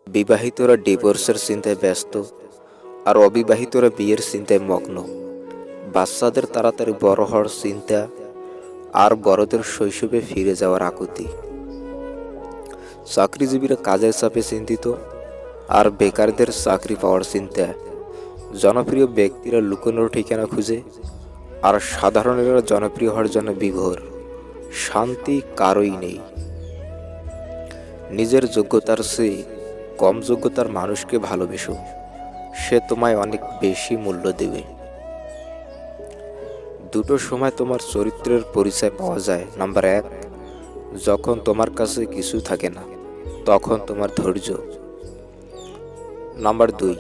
বিবাহিতরা ডিভোর্সের চিন্তায় ব্যস্ত, আর অবিবাহিতরা বিয়ের চিন্তায় মগ্ন। বাচ্চাদের তাড়াতাড়ি বড় হওয়ার চিন্তা, আর বড়দের শৈশবে ফিরে যাওয়ার আকুতি। চাকরিজীবীরা কাজের চাপে চিন্তিত, আর বেকারদের চাকরি পাওয়ার চিন্তা। জনপ্রিয় ব্যক্তিরা লুকোনোর ঠিকানা খুঁজে, আর সাধারণেরা জনপ্রিয় হওয়ার জন্য বিভোর। শান্তি কারোই নেই। নিজের যোগ্যতার চেয়ে কম যোগ্যতার মানুষকে ভালোবেসো, সে তোমায় অনেক বেশি মূল্য দেবে। দুটো সময় তোমার চরিত্রের পরিচয় পাওয়া যায়। নাম্বার 1, যখন তোমার কাছে কিছু থাকে না, তখন তোমার ধৈর্য। নাম্বার 2,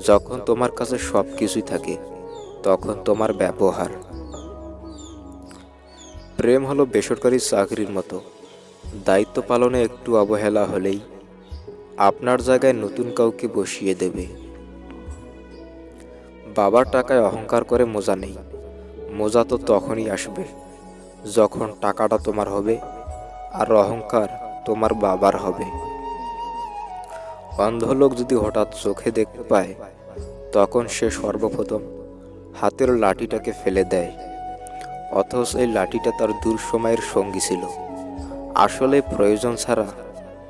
যখন তোমার কাছে সব কিছুই থাকে, তখন তোমার ব্যবহার। প্রেম হলো বেসরকারি চাকরির মতো, দায়িত্ব পালনে একটু অবহেলা হলেই আপনার জায়গায় নতুন কাউকে বসিয়ে দেবে। বাবার টাকায় অহংকার করে মজা নেই। মজা তো তখনই আসবে যখন টাকাটা তোমার হবে, আর অহংকার তোমার বাবার হবে। অন্ধ লোক যদি হঠাৎ চোখে দেখতে পায়, তখন সে সর্বপ্রথম হাতের লাঠিটাকে ফেলে দেয়, অথচ এই লাঠিটা তার দূর সময়ের সঙ্গী ছিল। আসলে প্রয়োজন ছাড়া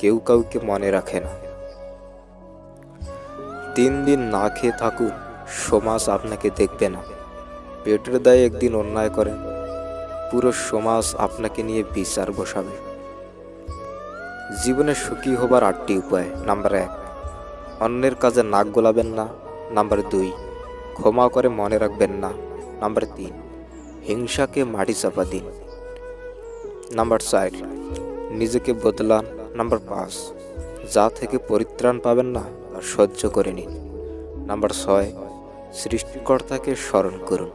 কেউ কাউকে মনে রাখে না। 3 দিন না খেয়ে থাকুন, সমাজ আপনাকে দেখবে না। পেটের দায়ে একদিন অন্যায় করেন, পুরো সমাজ আপনাকে নিয়ে বিচার বসাবে। জীবনে সুখী হবার 8টি উপায়। নাম্বার 1, অন্যের কাজে নাক গলাবেন না। নাম্বার 2, ক্ষমা করে মনে রাখবেন না। নাম্বার 3, হিংসাকে মাটি চাপা দিন। নাম্বার 4, নিজেকে বদলান। নাম্বার 5, যা থেকে পরিত্রাণ পাবেন না তা সহ্য করে নিন। নাম্বার 6, সৃষ্টিকর্তাকে স্মরণ করুন।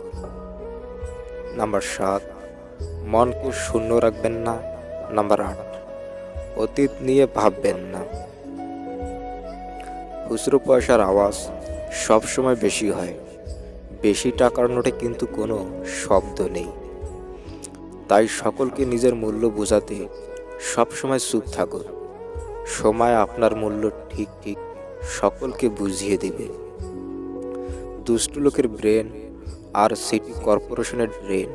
নাম্বার 7, মনকে শূন্য রাখবেন না। নাম্বার 8, অতীত নিয়ে ভাববেন না। খুচরো পয়সার আওয়াজ সবসময় বেশি হয়, বেশি টাকার নোটে কিন্তু কোনো শব্দ নেই। তাই সকলকে নিজের মূল্য বোঝাতে সবসময় চুপ থাকুন। সময় আপনার মূল্য ঠিক ঠিক সকলকে বুঝিয়ে দেবে। দুষ্ট লোকের ব্রেন আর সিটি কর্পোরেশনের ড্রেন,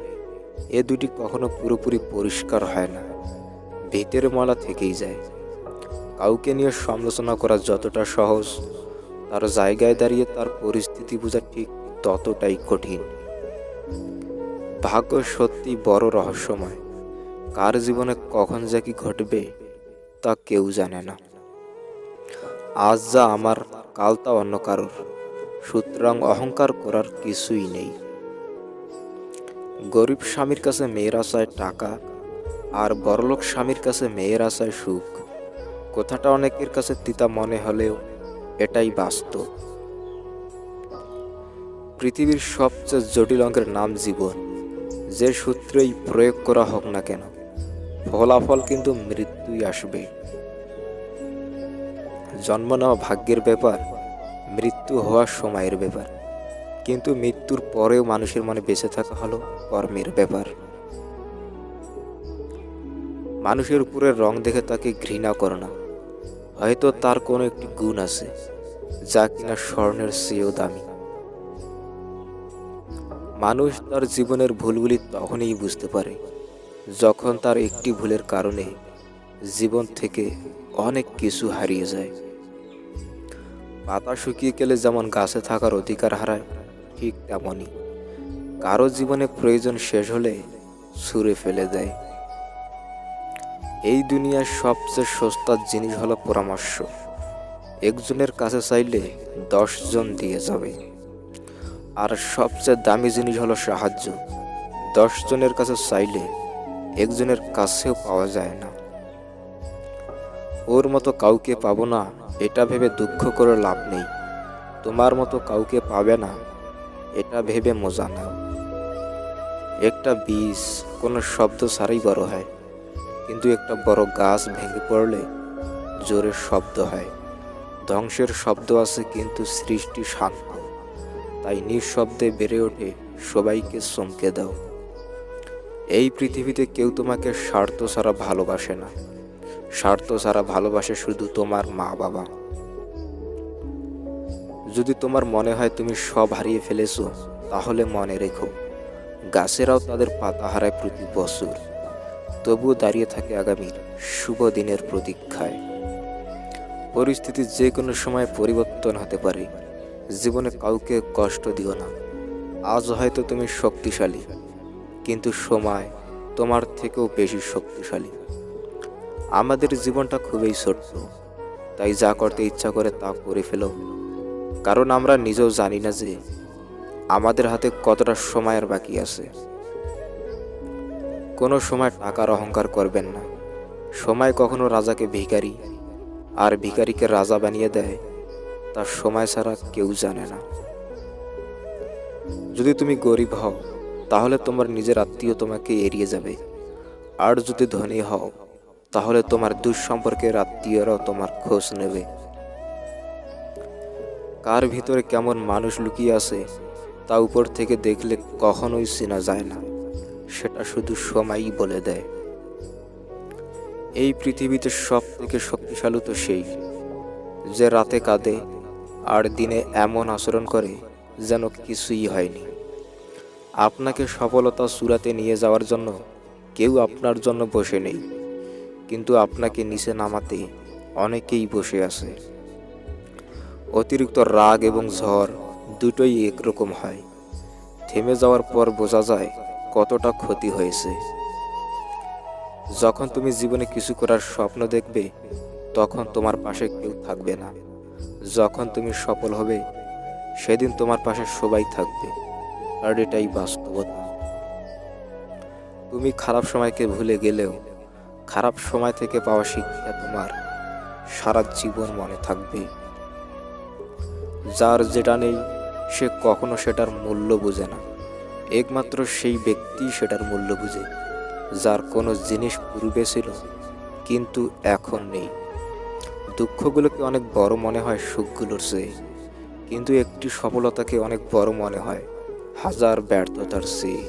এ দুটি কখনো পুরোপুরি পরিষ্কার হয় না, ভিতরে ময়লা থেকেই যায়। কাউকে নিয়ে সমালোচনা করা যতটা সহজ, তার জায়গায় দাঁড়িয়ে তার পরিস্থিতি বোঝা ঠিক ততটাই কঠিন। ভাগ্য সত্যি বড় রহস্যময়। কার জীবনে কখন যা কি ঘটবে তা কেউ জানে না। আজ যা আমার, কাল তা অন্য কারোর, সুতরাং অহংকার করার কিছুই নেই। গরিব স্বামীর কাছে মেয়েরা চায় টাকা, আর বড়লোক স্বামীর কাছে মেয়েরা চায় সুখ। কথাটা অনেকের কাছে তিতা মনে হলেও এটাই বাস্তব। পৃথিবীর সবচেয়ে জটিল অঙ্কের নাম জীবন। যে সূত্রেই প্রয়োগ করা হোক না কেন, ফলাফল কিন্তু মৃত্যুই আসবে। জন্ম নেওয়া ভাগ্যের ব্যাপার, মৃত্যু হওয়ার সময়ের ব্যাপার, কিন্তু মৃত্যুর পরেও মানুষের মনে বেঁচে থাকা হলো কর্মের ব্যাপার। মানুষের উপরের রং দেখে তাকে ঘৃণা করো না, হয়তো তার কোনো একটি গুণ আছে যা কিনা স্বর্ণের চেয়েও দামি। মানুষ তার জীবনের ভুলগুলি তখনই বুঝতে পারে যখন তার একটি ভুলের কারণে জীবন থেকে অনেক কিছু হারিয়ে যায়। পাতা শুকিয়ে গেলে যেমন গাছে থাকার অধিকার হারায়, ঠিক তেমনই কারো জীবনে প্রয়োজন শেষ হলে ছুঁড়ে ফেলে দেয়। এই দুনিয়ার সবচেয়ে সস্তা জিনিস হলো পরামর্শ। একজনের কাছে চাইলে 10 জন দিয়ে যাবে। আর সবচেয়ে দামি জিনিস হলো সাহায্য। 10 জনের কাছে চাইলে একজনের কাছেও পাওয়া যায় না। ওর মতো কাউকে পাবো না এটা ভেবে দুঃখ করে লাভ নেই। তোমার মতো কাউকে পাবে না এটা ভেবে মজা নাও। একটা বীজ কোনো শব্দ ছাড়াই বড় হয়, কিন্তু একটা বড় গাছ ভেঙে পড়লে জোরে শব্দ হয়। ধ্বংসের শব্দ আছে, কিন্তু সৃষ্টি শান্ত। তাই নিঃশব্দে বেড়ে ওঠে, সবাইকে চমকে দাও। এই পৃথিবীতে কেউ তোমাকে স্বার্থ ছাড়া ভালোবাসে না। স্বার্থ ছাড়া ভালোবাসে শুধু তোমার মা বাবা। যদি তোমার মনে হয় তুমি সব হারিয়ে ফেলেছো, তাহলে মনে রেখো, গাছেরাও তাদের পাতা হারায় প্রতি বছর, তবুও দাঁড়িয়ে থাকে আগামীর শুভ দিনের প্রতীক্ষায়। পরিস্থিতি যে কোনো সময় পরিবর্তন হতে পারে। জীবনে কাউকে কষ্ট দিও না। আজ হয়তো তুমি শক্তিশালী, কিন্তু সময় তোমার থেকেও বেশি শক্তিশালী। আমাদের জীবনটা খুবই ছোট্ট, তাই যা করতে ইচ্ছা করে তা করে ফেলো, কারণ আমরা নিজেও জানি না যে আমাদের হাতে কতটা সময় আর বাকি আছে। কোনো সময় টাকার অহংকার করবেন না। সময় কখনো রাজাকে ভিখারি আর ভিখারিকে রাজা বানিয়ে দেয়, তার সময় ছাড়া কেউ জানে না। যদি তুমি গরিব হও, তাহলে তোমার নিজের আত্মীয় তোমাকে এড়িয়ে যাবে, আর যদি ধনী হও, তাহলে তোমার দুঃসম্পর্কের আত্মীয়রাও তোমার খোঁজ নেবে। কার ভিতরে কেমন মানুষ লুকিয়ে আছে তা উপর থেকে দেখলে কখনোই চেনা যায় না, সেটা শুধু সময়ই বলে দেয়। এই পৃথিবীতে সব থেকে শক্তিশালী তো সেই যে রাতে কাঁদে আর দিনে এমন আচরণ করে যেন কিছুই হয়নি। আপনাকে সফলতা চূড়াতে নিয়ে যাওয়ার জন্য কেউ আপনার জন্য বসে নেই, কিন্তু আপনাকে নিচে নামাতে অনেকেই বসে আছে। অতিরিক্ত রাগ এবং ঝড় দুটোই একরকম হয়। থেমে যাওয়ার পর বোঝা যায় কতটা ক্ষতি হয়েছে। যখন তুমি জীবনে কিছু করার স্বপ্ন দেখবে, তখন তোমার পাশে কেউ থাকবে না। যখন তুমি সফল হবে, সেদিন তোমার পাশে সবাই থাকবে, আর এটাই বাস্তবতা। তুমি খারাপ সময়কে ভুলে গেলেও খারাপ সময় থেকে পাওয়া শিক্ষা তোমার সারা জীবন মনে থাকবে। যার যেটা নেই সে কখনো সেটার মূল্য বোঝে না। একমাত্র সেই ব্যক্তি সেটার মূল্য বুঝে যার কোনো জিনিস পূর্বে ছিল কিন্তু এখন নেই। দুঃখগুলোকে অনেক বড় মনে হয় সুখগুলোর চেয়ে, কিন্তু একটি সফলতাকে অনেক বড় মনে হয় হাজার ব্যর্থতার চেয়ে।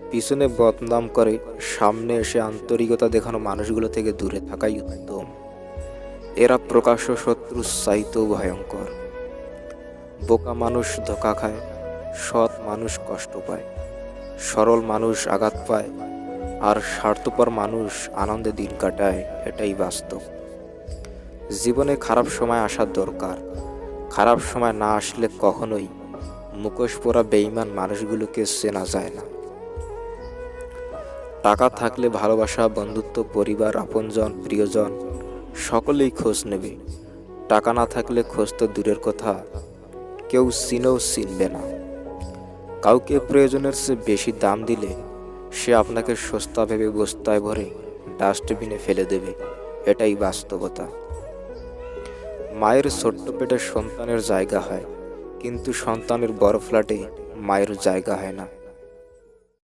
পিছনে বদনাম করে সামনে এসে আন্তরিকতা দেখানো মানুষগুলো থেকে দূরে থাকাই উত্তম। এরা প্রকাশ্য শত্রুর চাইতেও ভয়ঙ্কর। বোকা মানুষ ধোঁকা খায়, সৎ মানুষ কষ্ট পায়, সরল মানুষ আঘাত পায়, আর স্বার্থপর মানুষ আনন্দে দিন কাটায়, এটাই বাস্তব। জীবনে খারাপ সময় আসার দরকার। খারাপ সময় না আসলে কখনোই মুখোশ পরা বেঈমান মানুষগুলোকে চেনা যায় না। টাকা থাকলে ভালোবাসা, বন্ধুত্ব, পরিবার, আপনজন, প্রিয়জন সকলেই খোঁজ নেবে। টাকা না থাকলে খোঁজ তো দূরের কথা, কেউ চিনেও চিনবে না। কাউকে প্রয়োজনের চেয়ে বেশি দাম দিলে সে আপনাকে সস্তা ভেবে বস্তায় ভরে ডাস্টবিনে ফেলে দেবে, এটাই বাস্তবতা। মায়ের ছোট্ট পেটে সন্তানের জায়গা হয়, কিন্তু সন্তানের বড় ফ্ল্যাটে মায়ের জায়গা হয় না।